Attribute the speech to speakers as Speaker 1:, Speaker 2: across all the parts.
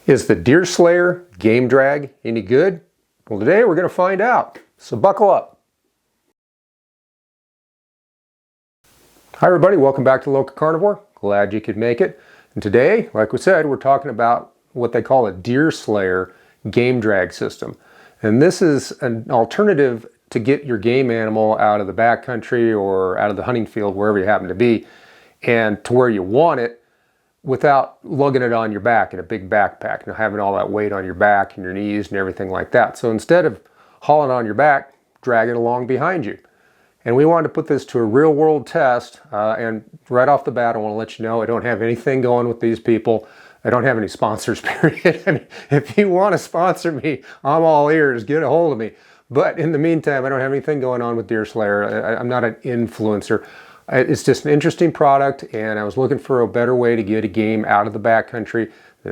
Speaker 1: Is the Deer Slayer game drag any good? Well, today we're going to find out, so buckle up. Hi everybody, welcome back to LocaCarnivore. Glad you could make it. And today, like we said, we're talking about what they call a Deer Slayer game drag system. And this is an alternative to get your game animal out of the backcountry or out of the hunting field, wherever you happen to be, and to where you want it, without lugging it on your back in a big backpack and having all that weight on your back and your knees and everything like that. So instead of hauling on your back, drag it along behind you. And we wanted to put this to a real world test, and right off the bat I want to let you know I don't have anything going with these people. I don't have any sponsors, period. I mean, if you want to sponsor me, I'm all ears, get a hold of me. But in the meantime, I don't have anything going on with Deer Slayer. I'm not an influencer. It's just an interesting product, and I was looking for a better way to get a game out of the backcountry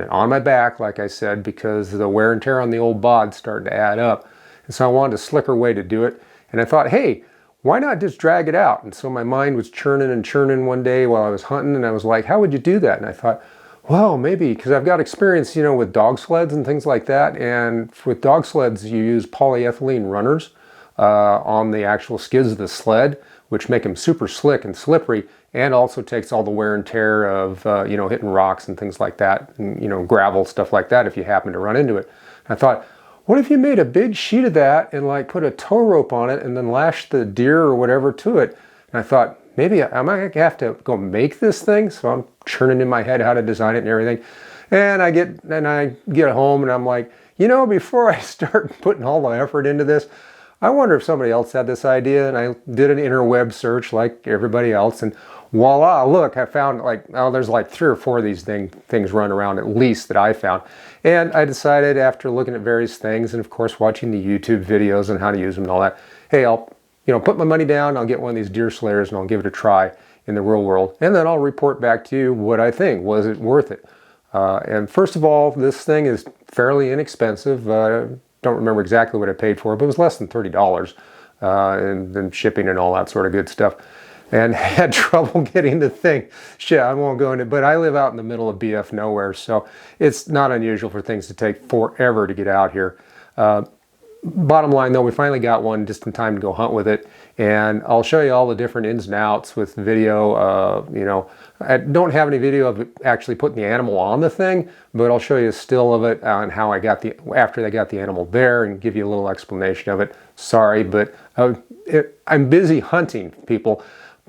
Speaker 1: on my back, like I said, because the wear and tear on the old bod's starting to add up. And so I wanted a slicker way to do it. And I thought, hey, why not just drag it out? And so my mind was churning and churning one day while I was hunting, and I was like, how would you do that? And I thought, well, maybe, because I've got experience, you know, with dog sleds and things like that. And with dog sleds, you use polyethylene runners on the actual skids of the sled, which make them super slick and slippery, and also takes all the wear and tear of, you know, hitting rocks and things like that, and, you know, gravel, stuff like that if you happen to run into it. And I thought, what if you made a big sheet of that and like put a tow rope on it and then lash the deer or whatever to it? And I thought, maybe I might have to go make this thing. So I'm churning in my head how to design it and everything. And I get home and I'm like, you know, before I start putting all the effort into this, I wonder if somebody else had this idea. And I did an interweb search like everybody else, and voila, look, I found like, oh, there's like 3 or 4 of these things run around at least that I found. And I decided, after looking at various things and of course watching the YouTube videos on how to use them and all that, hey, I'll, you know, put my money down, I'll get one of these Deer Slayers and I'll give it a try in the real world, and then I'll report back to you what I think. Was it worth it? And first of all, this thing is fairly inexpensive. Don't remember exactly what I paid for it, but it was less than $30, and then shipping and all that sort of good stuff. And had trouble getting the thing. Shit, I won't go into it, but I live out in the middle of BF nowhere, so it's not unusual for things to take forever to get out here. Bottom line though, we finally got one just in time to go hunt with it, and I'll show you all the different ins and outs with video. You know, I don't have any video of actually putting the animal on the thing, but I'll show you a still of it on how I got after I got the animal there, and give you a little explanation of it. Sorry, but I'm busy hunting, people.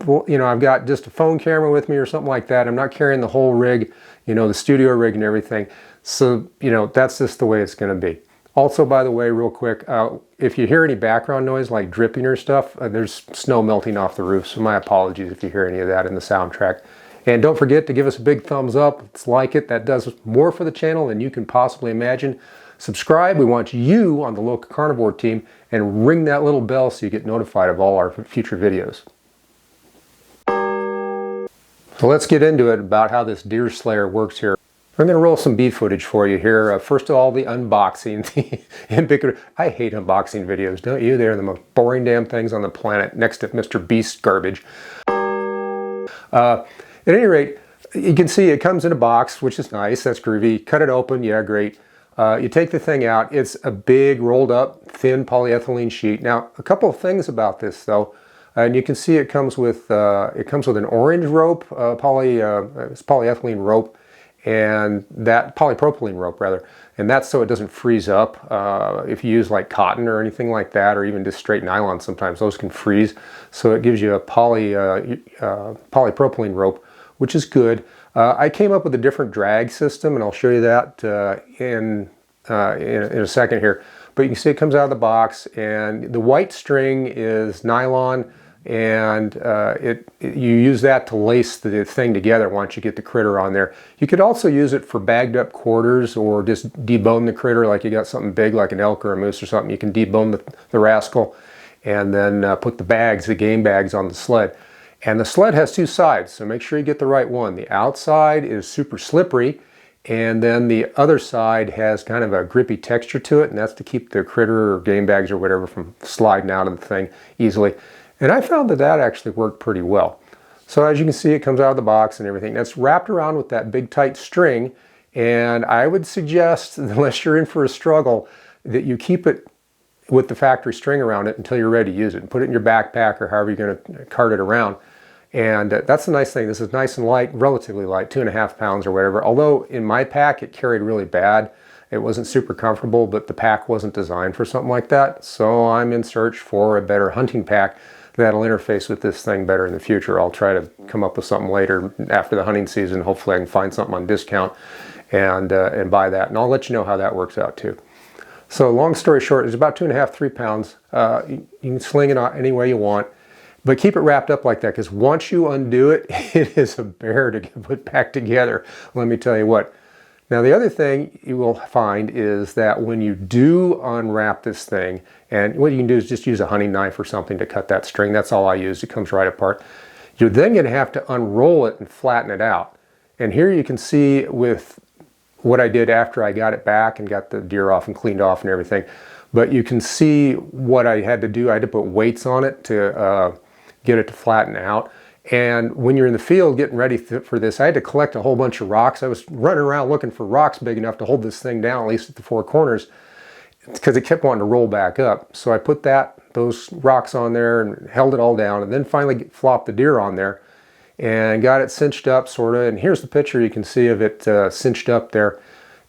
Speaker 1: Well, you know, I've got just a phone camera with me or something like that. I'm not carrying the whole rig, you know, the studio rig and everything. So, you know, that's just the way it's going to be. Also, by the way, real quick, if you hear any background noise like dripping or stuff, there's snow melting off the roof, so my apologies if you hear any of that in the soundtrack. And don't forget to give us a big thumbs up. Let's like it. That does more for the channel than you can possibly imagine. Subscribe. We want you on the LocaCarnivore team, and ring that little bell so you get notified of all our future videos. So let's get into it about how this Deer Slayer works here. I'm going to roll some beef footage for you here. First of all, the unboxing. I hate unboxing videos, don't you? They're the most boring damn things on the planet, next to Mr. Beast garbage. At any rate, you can see it comes in a box, which is nice. That's groovy. Cut it open. Yeah, great. You take the thing out. It's a big, rolled up, thin polyethylene sheet. Now, a couple of things about this, though. And you can see it comes with an orange rope, it's polyethylene rope, and that polypropylene rope rather, and that's so it doesn't freeze up. If you use like cotton or anything like that, or even just straight nylon, sometimes those can freeze. So it gives you a polypropylene rope, which is good. I came up with a different drag system, and I'll show you that in a second here. But you can see it comes out of the box, and the white string is nylon, and you use that to lace the thing together once you get the critter on there. You could also use it for bagged up quarters, or just debone the critter, like you got something big like an elk or a moose or something. You can debone the rascal, and then put the game bags on the sled. And the sled has 2 sides, so make sure you get the right one. The outside is super slippery, and then the other side has kind of a grippy texture to it, and that's to keep the critter or game bags or whatever from sliding out of the thing easily. And I found that actually worked pretty well. So as you can see, it comes out of the box and everything. That's wrapped around with that big tight string, And I would suggest, unless you're in for a struggle, that you keep it with the factory string around it until you're ready to use it. And put it in your backpack or however you're going to cart it around. And that's the nice thing. This is nice and light, relatively light, 2.5 pounds or whatever. Although in my pack it carried really bad. It wasn't super comfortable, but the pack wasn't designed for something like that. So I'm in search for a better hunting pack that'll interface with this thing better in the future. I'll try to come up with something later after the hunting season. Hopefully I can find something on discount and buy that. And I'll let you know how that works out too. So long story short, it's about 2.5, 3 pounds. You can sling it any way you want, but keep it wrapped up like that, because once you undo it, it is a bear to get put back together. Let me tell you what. Now the other thing you will find is that when you do unwrap this thing, and what you can do is just use a hunting knife or something to cut that string. That's all I use. It comes right apart. You're then going to have to unroll it and flatten it out. And here you can see with what I did after I got it back and got the deer off and cleaned off and everything. But you can see what I had to do. I had to put weights on it to get it to flatten out. And when you're in the field getting ready for this, I had to collect a whole bunch of rocks. I was running around looking for rocks big enough to hold this thing down, at least at the 4 corners, because it kept wanting to roll back up. So I put those rocks on there and held it all down, and then finally flopped the deer on there and got it cinched up sort of. And here's the picture you can see of it cinched up there.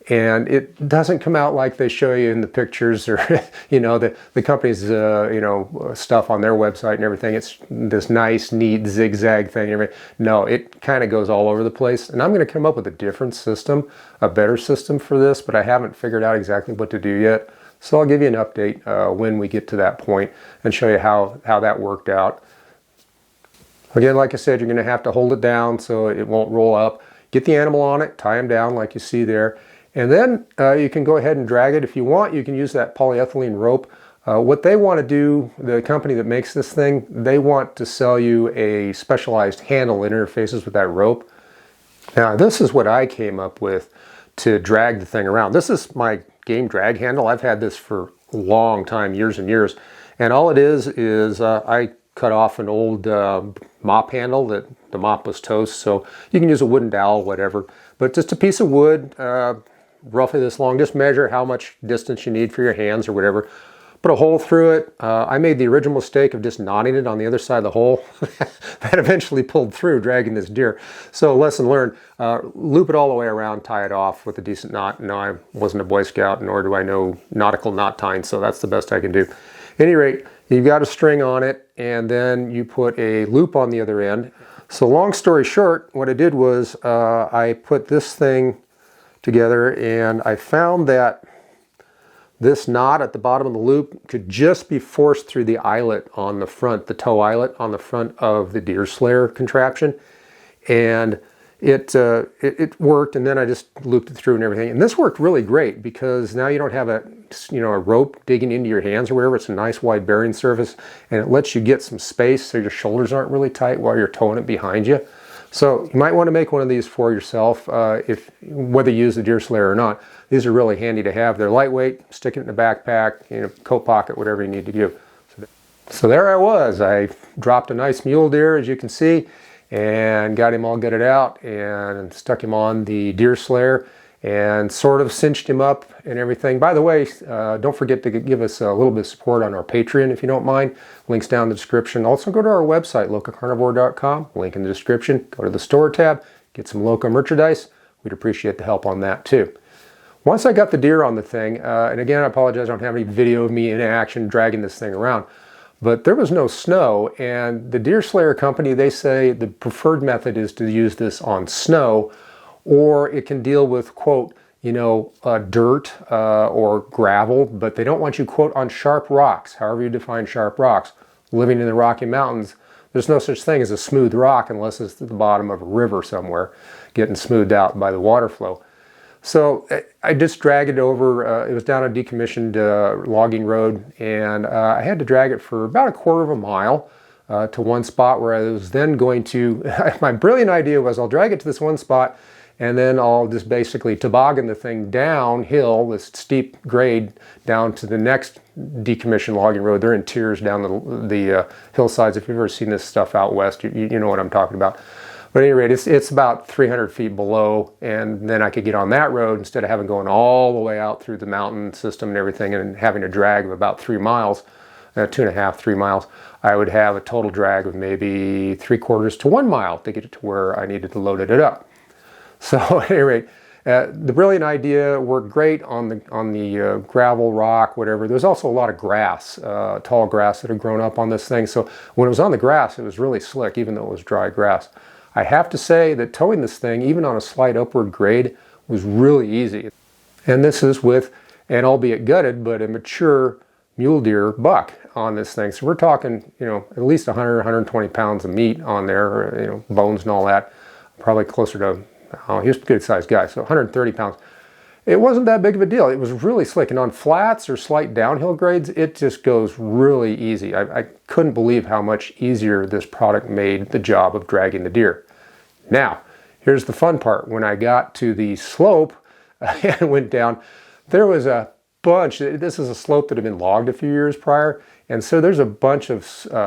Speaker 1: And it doesn't come out like they show you in the pictures, or you know, the company's you know, stuff on their website and everything. It's this nice, neat zigzag thing and everything. No, it kind of goes all over the place. And I'm going to come up with a different system, a better system for this, but I haven't figured out exactly what to do yet. So I'll give you an update when we get to that point and show you how that worked out. Again, like I said, you're going to have to hold it down so it won't roll up. Get the animal on it, tie him down like you see there. And then you can go ahead and drag it. If you want, you can use that polyethylene rope. What they want to do, the company that makes this thing, they want to sell you a specialized handle that interfaces with that rope. Now, this is what I came up with to drag the thing around. This is my game drag handle. I've had this for a long time, years and years. And all it is I cut off an old mop handle that the mop was toast. So you can use a wooden dowel, whatever. But just a piece of wood, roughly this long. Just measure how much distance you need for your hands or whatever. Put a hole through it. I made the original mistake of just knotting it on the other side of the hole. That eventually pulled through, dragging this deer. So lesson learned, loop it all the way around, tie it off with a decent knot. No, I wasn't a Boy Scout, nor do I know nautical knot tying, so that's the best I can do. At any rate, you've got a string on it, and then you put a loop on the other end. So long story short, what I did was I put this thing together, and I found that this knot at the bottom of the loop could just be forced through the eyelet on the front, the toe eyelet on the front of the deer slayer contraption. And it worked, and then I just looped it through and everything. And this worked really great because now you don't have a rope digging into your hands or wherever. It's a nice wide bearing surface, and it lets you get some space so your shoulders aren't really tight while you're towing it behind you. So you might want to make one of these for yourself, whether you use the deer slayer or not. These are really handy to have. They're lightweight, stick it in the backpack, coat pocket, whatever you need to do. So there I was. I dropped a nice mule deer, as you can see, and got him all gutted out and stuck him on the deer slayer and sort of cinched him up and everything. By the way, don't forget to give us a little bit of support on our Patreon if you don't mind. Links down in the description. Also go to our website, LocaCarnivore.com. Link in the description. Go to the store tab, get some Loca merchandise. We'd appreciate the help on that too. Once I got the deer on the thing, and again I apologize, I don't have any video of me in action dragging this thing around, but there was no snow, and the deer slayer company, they say the preferred method is to use this on snow, or it can deal with, quote, dirt or gravel, but they don't want you, quote, on sharp rocks, however you define sharp rocks. Living in the Rocky Mountains, there's no such thing as a smooth rock unless it's at the bottom of a river somewhere, getting smoothed out by the water flow. So I just dragged it over. It was down a decommissioned logging road, and I had to drag it for about 1/4 mile to one spot where I was then going to, my brilliant idea was I'll drag it to this one spot, and then I'll just basically toboggan the thing downhill, this steep grade, down to the next decommissioned logging road. They're in tiers down the hillsides. If you've ever seen this stuff out west, you know what I'm talking about. But at any rate, it's about 300 feet below, and then I could get on that road instead of having going all the way out through the mountain system and everything and having a drag of about 3 miles, 2.5, 3 miles. I would have a total drag of maybe 3/4 to 1 mile to get it to where I needed to load it up. So at any rate, the brilliant idea worked great on the gravel, rock, whatever. There's also a lot of grass, tall grass that had grown up on this thing. So when it was on the grass, it was really slick, even though it was dry grass. I have to say that towing this thing, even on a slight upward grade, was really easy. And this is with an albeit gutted, but a mature mule deer buck on this thing. So we're talking, at least 100, 120 pounds of meat on there, bones and all that. Probably closer to, he was a good sized guy, so 130 pounds. It wasn't that big of a deal. It was really slick. And on flats or slight downhill grades, it just goes really easy. I couldn't believe how much easier this product made the job of dragging the deer. Now, here's the fun part. When I got to the slope and went down, there was a bunch. This is a slope that had been logged a few years prior. And so there's a bunch of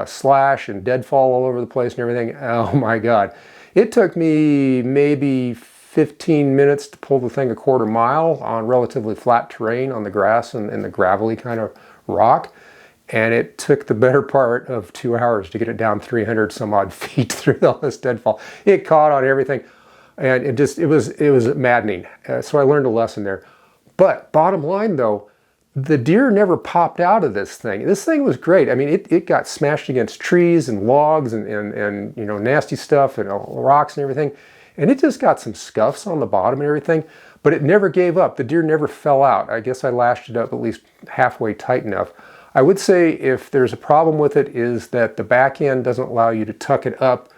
Speaker 1: slash and deadfall all over the place and everything. Oh my God. It took me maybe 15 minutes to pull the thing 1/4 mile on relatively flat terrain on the grass and the gravelly kind of rock. And it took the better part of 2 hours to get it down 300 some odd feet through all this deadfall. It caught on everything. And it was maddening. So I learned a lesson there. But bottom line though, the deer never popped out of this thing. This thing was great. I mean, it got smashed against trees and logs and nasty stuff and rocks and everything. And it just got some scuffs on the bottom and everything, but it never gave up. The deer never fell out. I guess I lashed it up at least halfway tight enough. I would say if there's a problem with it is that the back end doesn't allow you to tuck it up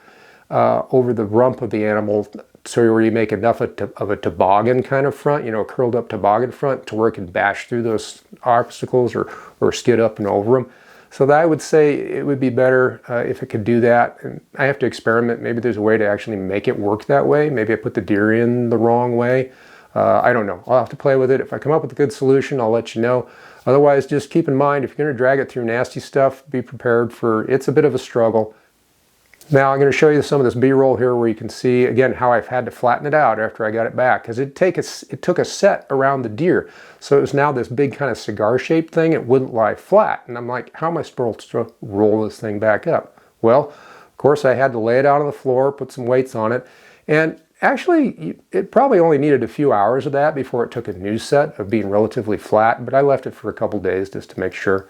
Speaker 1: over the rump of the animal so where you make enough of a toboggan kind of front, a curled up toboggan front to where it can bash through those obstacles or skid up and over them. So that I would say it would be better if it could do that. And I have to experiment. Maybe there's a way to actually make it work that way. Maybe I put the deer in the wrong way. I don't know. I'll have to play with it. If I come up with a good solution, I'll let you know. Otherwise, just keep in mind, if you're going to drag it through nasty stuff, be prepared for it's a bit of a struggle. Now I'm going to show you some of this B-roll here where you can see, again, how I've had to flatten it out after I got it back. Because it took a set around the deer. So it was now this big kind of cigar-shaped thing. It wouldn't lie flat. And I'm like, how am I supposed to roll this thing back up? Well, of course, I had to lay it out on the floor, put some weights on it. And actually, it probably only needed a few hours of that before it took a new set of being relatively flat. But I left it for a couple days just to make sure.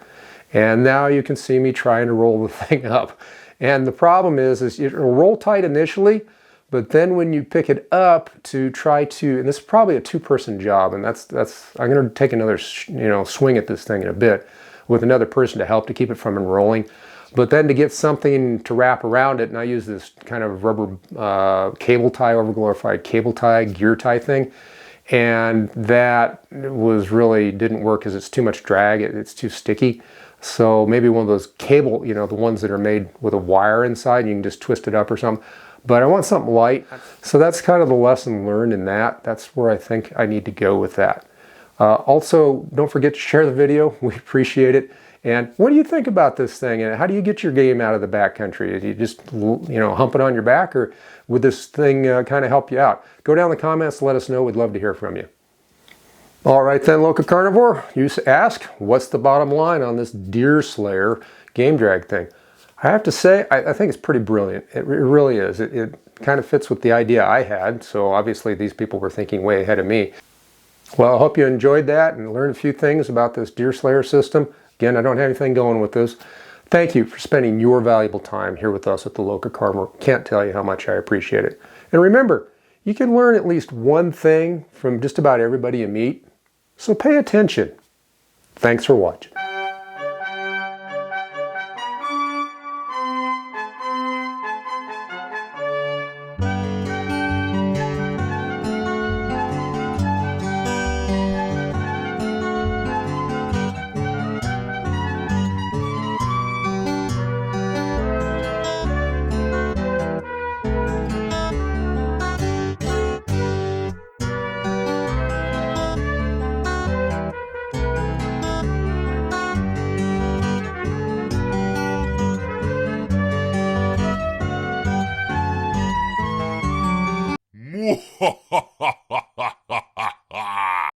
Speaker 1: And now you can see me trying to roll the thing up. And the problem is it'll roll tight initially, but then when you pick it up to try to, and this is probably a two-person job, and I'm going to take another swing at this thing in a bit with another person to help to keep it from unrolling. But then to get something to wrap around it, and I use this kind of rubber cable tie, over-glorified cable tie, gear tie thing, and that didn't work because it's too much drag, it's too sticky. So maybe one of those cable, the ones that are made with a wire inside, you can just twist it up or something. But I want something light. So that's kind of the lesson learned in that. That's where I think I need to go with that. Also, don't forget to share the video. We appreciate it. And what do you think about this thing? And how do you get your game out of the backcountry? Do you just, hump it on your back, or would this thing kind of help you out? Go down in the comments, let us know. We'd love to hear from you. All right then, LocaCarnivore, you ask, what's the bottom line on this Deer Slayer game drag thing? I have to say, I think it's pretty brilliant. It really is. It kind of fits with the idea I had, so obviously these people were thinking way ahead of me. Well, I hope you enjoyed that and learned a few things about this Deer Slayer system. Again, I don't have anything going with this. Thank you for spending your valuable time here with us at the LocaCarnivore. Can't tell you how much I appreciate it. And remember, you can learn at least one thing from just about everybody you meet. So pay attention. Thanks for watching.